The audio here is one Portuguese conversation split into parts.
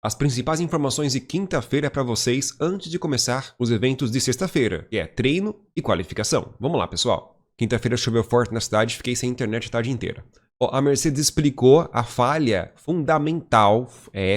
As principais informações de quinta-feira para vocês antes de começar os eventos de sexta-feira, que é treino e qualificação. Vamos lá, pessoal. Quinta-feira choveu forte na cidade, fiquei sem internet a tarde inteira. A Mercedes explicou a falha fundamental,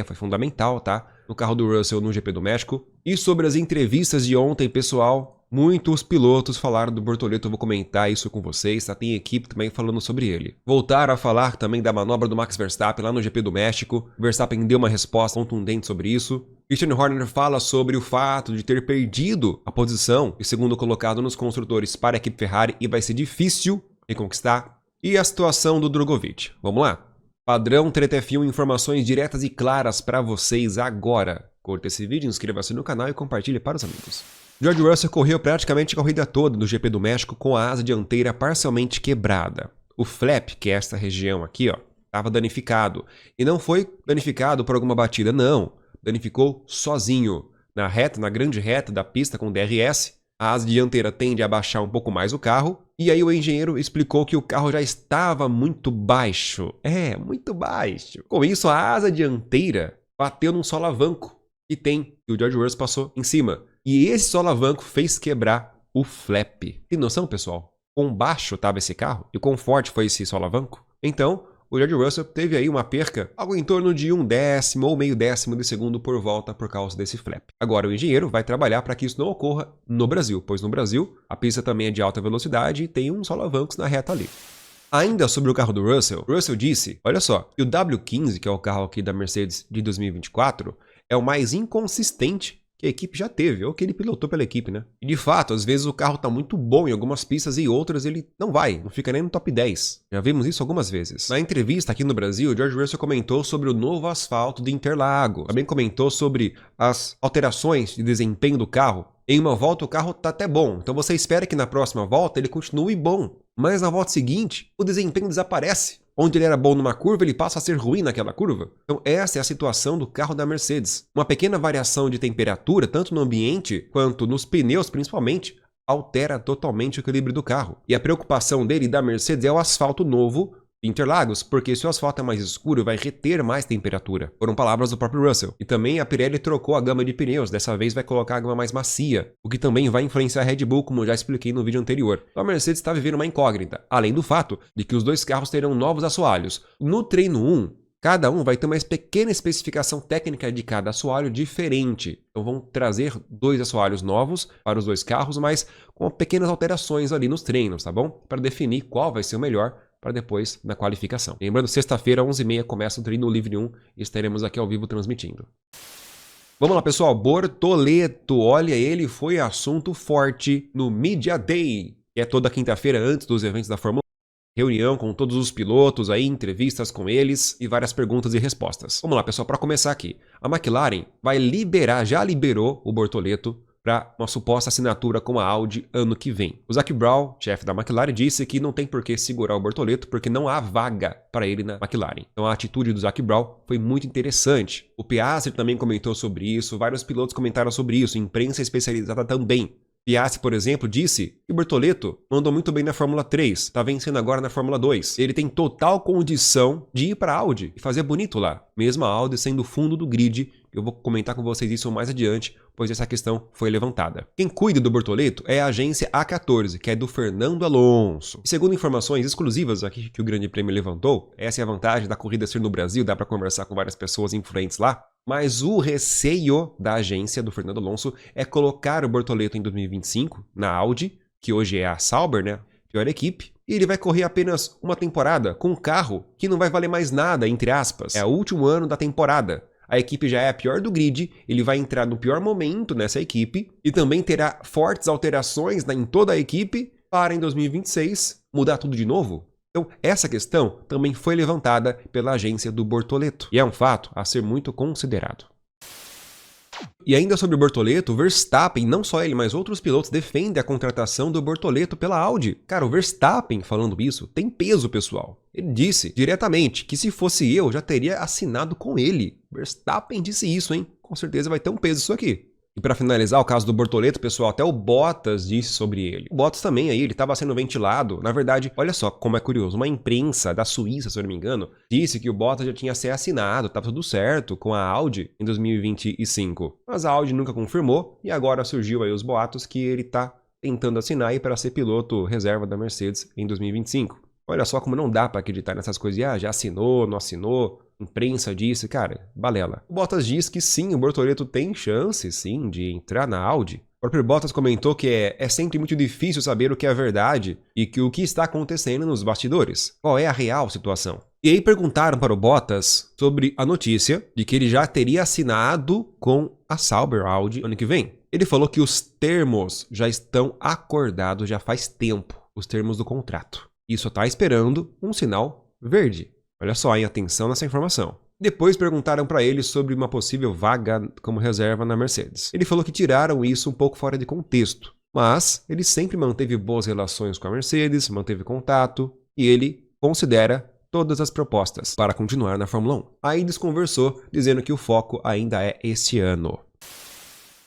foi fundamental, tá? No carro do Russell no GP do México. E sobre as entrevistas de ontem, pessoal, muitos pilotos falaram do Bortoleto, eu vou comentar isso com vocês, tá? Tem equipe também falando sobre ele. Voltaram a falar também da manobra do Max Verstappen lá no GP do México. O Verstappen deu uma resposta contundente sobre isso. Christian Horner fala sobre o fato de ter perdido a posição de segundo colocado nos construtores para a equipe Ferrari e vai ser difícil reconquistar. E a situação do Drogovic. Vamos lá? Padrão Treta F1, informações diretas e claras para vocês agora. Curta esse vídeo, inscreva-se no canal e compartilhe para os amigos. George Russell correu praticamente a corrida toda no GP do México com a asa dianteira parcialmente quebrada. O flap, que é essa região aqui, ó, estava danificado. E não foi danificado por alguma batida, não. Danificou sozinho. Na grande reta da pista com DRS, a asa dianteira tende a baixar um pouco mais o carro. E aí o engenheiro explicou que o carro já estava muito baixo. Muito baixo. Com isso, a asa dianteira bateu num solavanco que tem, e o George Russell passou em cima. E esse solavanco fez quebrar o flap. Tem noção, pessoal? Quão baixo estava esse carro? E quão forte foi esse solavanco? Então, o George Russell teve aí uma perca, algo em torno de 1/10 ou meio décimo de segundo por volta por causa desse flap. Agora, o engenheiro vai trabalhar para que isso não ocorra no Brasil, pois no Brasil, a pista também é de alta velocidade e tem uns solavancos na reta ali. Ainda sobre o carro do Russell, disse, olha só, que o W15, que é o carro aqui da Mercedes de 2024, é o mais inconsistente que a equipe já teve, ou que ele pilotou pela equipe, né? E de fato, às vezes o carro tá muito bom em algumas pistas e outras ele não fica nem no top 10. Já vimos isso algumas vezes. Na entrevista aqui no Brasil, o George Russell comentou sobre o novo asfalto de Interlagos. Também comentou sobre as alterações de desempenho do carro. Em uma volta o carro tá até bom, então você espera que na próxima volta ele continue bom. Mas na volta seguinte, o desempenho desaparece. Onde ele era bom numa curva, ele passa a ser ruim naquela curva. Então essa é a situação do carro da Mercedes. Uma pequena variação de temperatura, tanto no ambiente quanto nos pneus principalmente, altera totalmente o equilíbrio do carro. E a preocupação dele e da Mercedes é o asfalto novo de Interlagos, porque se o asfalto é mais escuro, vai reter mais temperatura. Foram palavras do próprio Russell. E também a Pirelli trocou a gama de pneus, dessa vez vai colocar a gama mais macia, o que também vai influenciar a Red Bull, como eu já expliquei no vídeo anterior. Então a Mercedes está vivendo uma incógnita, além do fato de que os dois carros terão novos assoalhos. No treino 1, cada um vai ter uma pequena especificação técnica de cada assoalho diferente. Então vão trazer 2 assoalhos novos para os 2 carros, mas com pequenas alterações ali nos treinos, tá bom? Para definir qual vai ser o melhor para depois na qualificação. Lembrando, sexta-feira, 11h30, começa o treino livre 1 e estaremos aqui ao vivo transmitindo. Vamos lá, pessoal. Bortoleto, olha, ele foi assunto forte no Media Day, que é toda quinta-feira antes dos eventos da Fórmula 1. Reunião com todos os pilotos, aí, entrevistas com eles e várias perguntas e respostas. Vamos lá, pessoal, para começar aqui. A McLaren vai já liberou o Bortoleto para uma suposta assinatura com a Audi ano que vem. O Zac Brown, chefe da McLaren, disse que não tem por que segurar o Bortoleto porque não há vaga para ele na McLaren. Então a atitude do Zac Brown foi muito interessante. O Piastri também comentou sobre isso, vários pilotos comentaram sobre isso, imprensa especializada também. Piastri, por exemplo, disse que o Bortoleto mandou muito bem na Fórmula 3, está vencendo agora na Fórmula 2. Ele tem total condição de ir para a Audi e fazer bonito lá, mesmo a Audi sendo o fundo do grid. Eu vou comentar com vocês isso mais adiante, pois essa questão foi levantada. Quem cuida do Bortoleto é a agência A14, que é do Fernando Alonso. E segundo informações exclusivas aqui que o Grande Prêmio levantou, essa é a vantagem da corrida ser no Brasil, dá para conversar com várias pessoas influentes lá. Mas o receio da agência do Fernando Alonso é colocar o Bortoleto em 2025 na Audi, que hoje é a Sauber, né? Pior equipe. E ele vai correr apenas uma temporada com um carro que não vai valer mais nada, entre aspas. É o último ano da temporada. A equipe já é a pior do grid, ele vai entrar no pior momento nessa equipe e também terá fortes alterações em toda a equipe para em 2026 mudar tudo de novo. Então, essa questão também foi levantada pela agência do Bortoleto e é um fato a ser muito considerado. E ainda sobre o Bortoleto, o Verstappen, não só ele, mas outros pilotos defendem a contratação do Bortoleto pela Audi. Cara, o Verstappen falando isso tem peso, pessoal. Ele disse diretamente que se fosse eu, já teria assinado com ele. Verstappen disse isso, hein? Com certeza vai ter um peso isso aqui. E para finalizar o caso do Bortoleto, pessoal, até o Bottas disse sobre ele. O Bottas também aí, ele estava sendo ventilado. Na verdade, olha só como é curioso. Uma imprensa da Suíça, se eu não me engano, disse que o Bottas já tinha se assinado, estava tudo certo com a Audi em 2025. Mas a Audi nunca confirmou e agora surgiu aí os boatos que ele está tentando assinar aí para ser piloto reserva da Mercedes em 2025. Olha só como não dá para acreditar nessas coisas de já assinou, não assinou, imprensa disse, cara, balela. O Bottas diz que sim, o Bortoleto tem chance, sim, de entrar na Audi. O próprio Bottas comentou que é sempre muito difícil saber o que é verdade e que o que está acontecendo nos bastidores. Qual é a real situação? E aí perguntaram para o Bottas sobre a notícia de que ele já teria assinado com a Sauber Audi ano que vem. Ele falou que os termos já estão acordados já faz tempo, os termos do contrato. E só está esperando um sinal verde. Olha só, hein? Atenção nessa informação. Depois perguntaram para ele sobre uma possível vaga como reserva na Mercedes. Ele falou que tiraram isso um pouco fora de contexto, mas ele sempre manteve boas relações com a Mercedes, manteve contato e ele considera todas as propostas para continuar na Fórmula 1. Aí desconversou, dizendo que o foco ainda é este ano.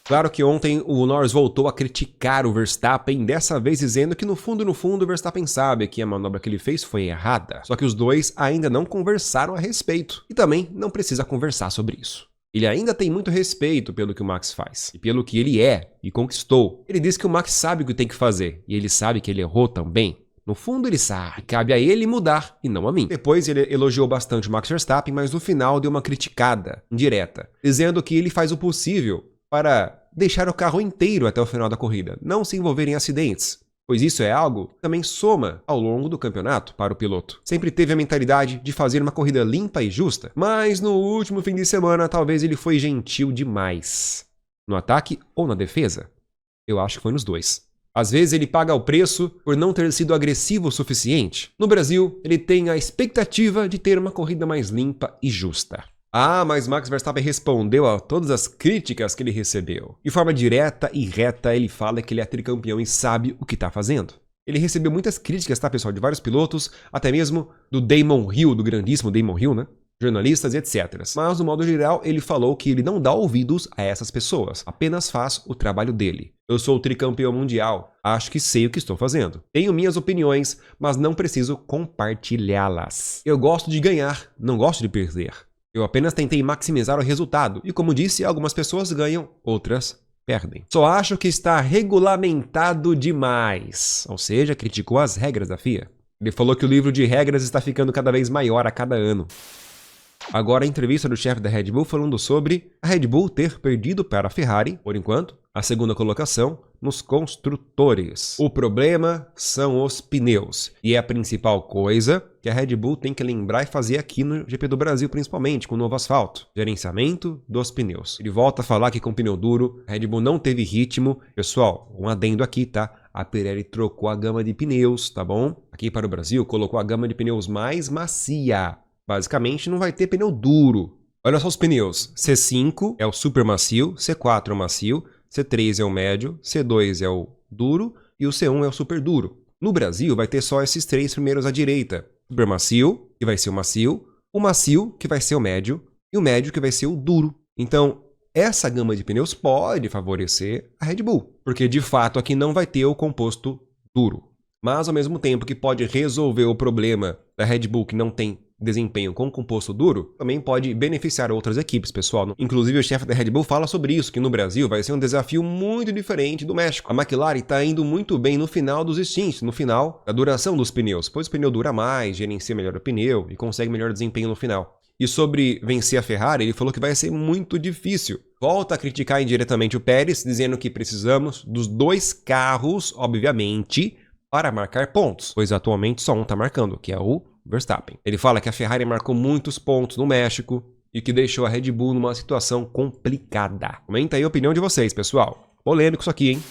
Claro que ontem o Norris voltou a criticar o Verstappen, dessa vez dizendo que no fundo o Verstappen sabe que a manobra que ele fez foi errada. Só que os dois ainda não conversaram a respeito e também não precisa conversar sobre isso. Ele ainda tem muito respeito pelo que o Max faz e pelo que ele é e conquistou. Ele diz que o Max sabe o que tem que fazer e ele sabe que ele errou também. No fundo ele sabe, cabe a ele mudar e não a mim. Depois ele elogiou bastante o Max Verstappen, mas no final deu uma criticada indireta, dizendo que ele faz o possível para deixar o carro inteiro até o final da corrida, não se envolver em acidentes, pois isso é algo que também soma ao longo do campeonato para o piloto. Sempre teve a mentalidade de fazer uma corrida limpa e justa, mas no último fim de semana talvez ele foi gentil demais. No ataque ou na defesa? Eu acho que foi nos dois. Às vezes ele paga o preço por não ter sido agressivo o suficiente. No Brasil, ele tem a expectativa de ter uma corrida mais limpa e justa. Mas Max Verstappen respondeu a todas as críticas que ele recebeu. De forma direta e reta, ele fala que ele é tricampeão e sabe o que está fazendo. Ele recebeu muitas críticas, tá, pessoal, de vários pilotos, até mesmo do Damon Hill, do grandíssimo Damon Hill, né? Jornalistas e etc. Mas, no modo geral, ele falou que ele não dá ouvidos a essas pessoas, apenas faz o trabalho dele. Eu sou o tricampeão mundial, acho que sei o que estou fazendo. Tenho minhas opiniões, mas não preciso compartilhá-las. Eu gosto de ganhar, não gosto de perder. Eu apenas tentei maximizar o resultado e, como disse, algumas pessoas ganham, outras perdem. Só acho que está regulamentado demais, ou seja, criticou as regras da FIA. Ele falou que o livro de regras está ficando cada vez maior a cada ano. Agora a entrevista do chefe da Red Bull falando sobre a Red Bull ter perdido para a Ferrari, por enquanto, a segunda colocação nos construtores. O problema são os pneus. E é a principal coisa que a Red Bull tem que lembrar e fazer aqui no GP do Brasil, principalmente com o novo asfalto. Gerenciamento dos pneus. Ele volta a falar que com pneu duro, a Red Bull não teve ritmo. Pessoal, um adendo aqui, tá? A Pirelli trocou a gama de pneus, tá bom? Aqui para o Brasil, colocou a gama de pneus mais macia. Basicamente, não vai ter pneu duro. Olha só os pneus. C5 é o super macio, C4 é o macio, C3 é o médio, C2 é o duro e o C1 é o super duro. No Brasil, vai ter só esses três primeiros à direita. Super macio, que vai ser o macio, que vai ser o médio, e o médio, que vai ser o duro. Então, essa gama de pneus pode favorecer a Red Bull, porque de fato aqui não vai ter o composto duro. Mas ao mesmo tempo que pode resolver o problema da Red Bull que não tem desempenho com composto duro, também pode beneficiar outras equipes, pessoal. Inclusive o chefe da Red Bull fala sobre isso, que no Brasil vai ser um desafio muito diferente do México. A McLaren está indo muito bem no final dos stints, no final da duração dos pneus, pois o pneu dura mais, gerencia melhor o pneu e consegue melhor desempenho no final. E sobre vencer a Ferrari, ele falou que vai ser muito difícil. Volta a criticar indiretamente o Pérez, dizendo que precisamos dos dois carros, obviamente, para marcar pontos, pois atualmente só um está marcando, que é o Verstappen. Ele fala que a Ferrari marcou muitos pontos no México e que deixou a Red Bull numa situação complicada. Comenta aí a opinião de vocês, pessoal. Polêmico isso aqui, hein?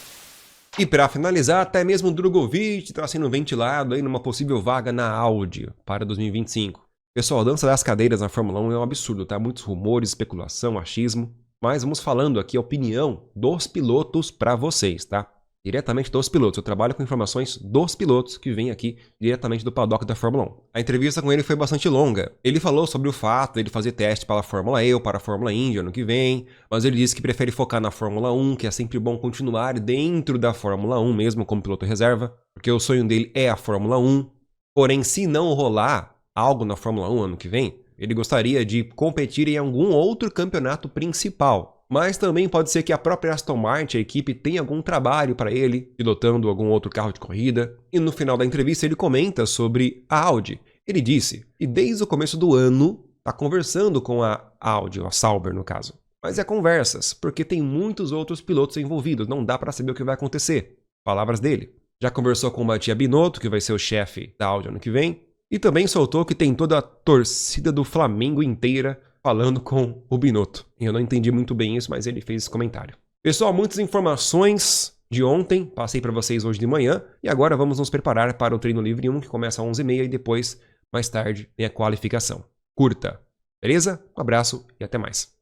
E para finalizar, até mesmo o Drogovic está sendo ventilado aí numa possível vaga na Audi para 2025. Pessoal, a dança das cadeiras na Fórmula 1 é um absurdo, tá? Muitos rumores, especulação, achismo. Mas vamos falando aqui a opinião dos pilotos para vocês, tá? diretamente dos pilotos. Eu trabalho com informações dos pilotos que vêm aqui diretamente do paddock da Fórmula 1. A entrevista com ele foi bastante longa. Ele falou sobre o fato de ele fazer teste para a Fórmula E ou para a Fórmula Indy ano que vem, mas ele disse que prefere focar na Fórmula 1, que é sempre bom continuar dentro da Fórmula 1 mesmo como piloto reserva, porque o sonho dele é a Fórmula 1. Porém, se não rolar algo na Fórmula 1 ano que vem, ele gostaria de competir em algum outro campeonato principal. Mas também pode ser que a própria Aston Martin, a equipe, tenha algum trabalho para ele, pilotando algum outro carro de corrida. E no final da entrevista ele comenta sobre a Audi. Ele disse que desde o começo do ano está conversando com a Audi, ou a Sauber no caso. Mas é conversas, porque tem muitos outros pilotos envolvidos, não dá para saber o que vai acontecer. Palavras dele. Já conversou com o Mattia Binotto, que vai ser o chefe da Audi ano que vem. E também soltou que tem toda a torcida do Flamengo inteira falando com o Binotto. Eu não entendi muito bem isso, mas ele fez esse comentário. Pessoal, muitas informações de ontem, passei para vocês hoje de manhã, e agora vamos nos preparar para o treino livre 1, que começa às 11h30 e depois, mais tarde, tem a qualificação. Curta, beleza? Um abraço e até mais.